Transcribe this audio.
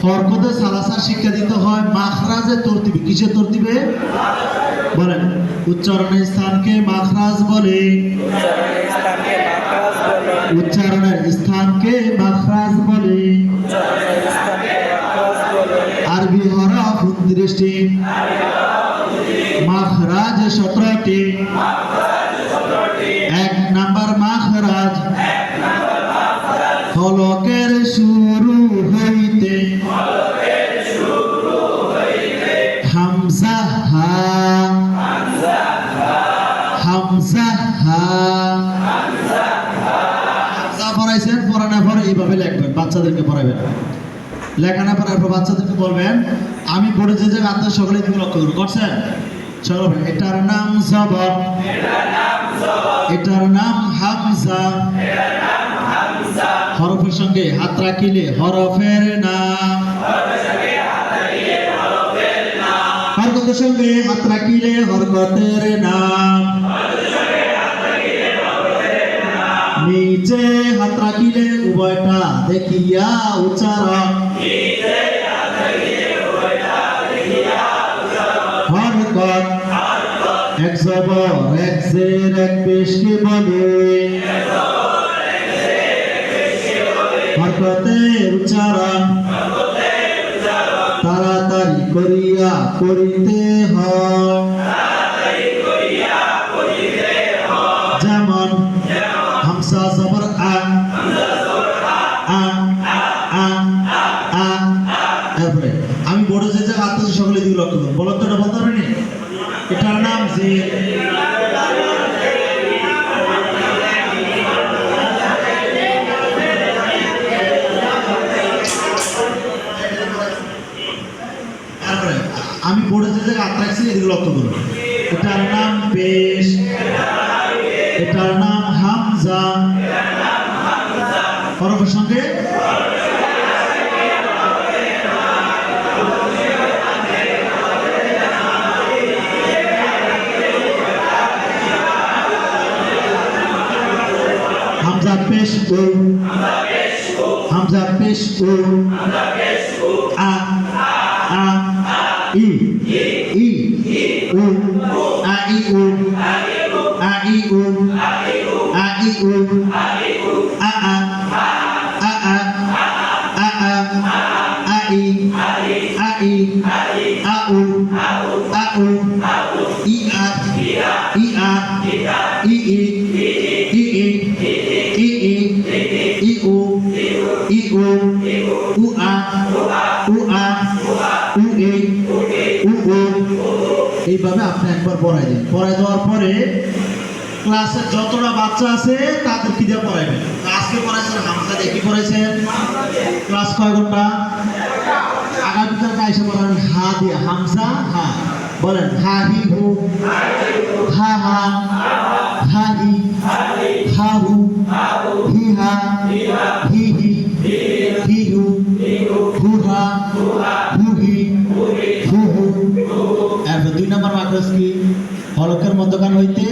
হরকতে সালাসার শিক্ষা দিতে হয় মাখরাজে তরতিবে। কিসের তরতিবে বলেন? উচ্চারণের স্থানকে মাখরাজ বলে। উচ্চারণের স্থানকে মাখরাজ বলে। আরবি হরফ 29টি, মাখরাজ 17টি। 1 নাম্বার মাখরাজ হলকের শুরু হইতে হামজা হা, হামজা হা। হামজা পড়াইছেন, পড়ানোর পরে এইভাবে লিখবেন, বাচ্চাদেরকে পড়াবেন। লেখানো পড়ার পর বাচ্চাদেরকে বলবেন আমি পড়ে যে জায়গায় আপনার সকলে দিকে লক্ষ্য করুন। করছেন? চলো, এটার নাম জবর, এটার নাম হামজা। হরফের সঙ্গে হাত রাখিলে হরফের নাম, হরকতের সঙ্গে হাত রাখিলে হরকতের নাম। নিচে হাত রাখিলে উভয়টা দেখিয়া উচ্চারণ। হরকত এক জবর এক জের এক পেশকে বলে। হরকতের উচ্চারণ তাড়াতাড়ি করিয়া করিতে হয়। যেমন হামজা জবর আ, আ, আ, আ। এরপরে আমি বড় যে জায়গা আত্মীয় সকলে দিকে লক্ষ্য করুন। বলো তো, এটা বলতে পারবেন? এটার নাম যে আমি বড় যে জায়গায় হাত রাখছি এদিকে লক্ষ্য করুন। এটার নাম পেশ, এটার নাম হামজা। হরফের সঙ্গে হামজা পেশ ও, হামজা পেশ ও, আ, আ, ই, ই, উ, আ ই উ, আ ই উ, আ ই উ, আ আ, আ আ, আ আ, আ ই, আ ই, আ উ, আ উ, ই আ, ই আ, ই ই, ই ই, ই ই, ই উ, ই উ, উ আ, উ আ, উ এ, উ ও। এইভাবে আপনি একবার পড়াই দিন। পড়াই দেওয়ার পরে ক্লাসে যতটা বাচ্চা আছে তাদের কি দিয়ে পড়াইবেন? আজকে পড়াইছেন হামজা দিয়ে, কি পড়াইছেন? ক্লাস কয় ঘন্টা? আগামীকালকে এসে পড়াবেন হা দিয়ে, হামজা হা। বলেন হা হি হু, হা হা, হা হি, হা হু, হি হা, হি হি, হি হু, হু হা, হু হি, হু হু। এরপর 2 নম্বর মাখরাজ কি? হলকের মধ্যখান হইতে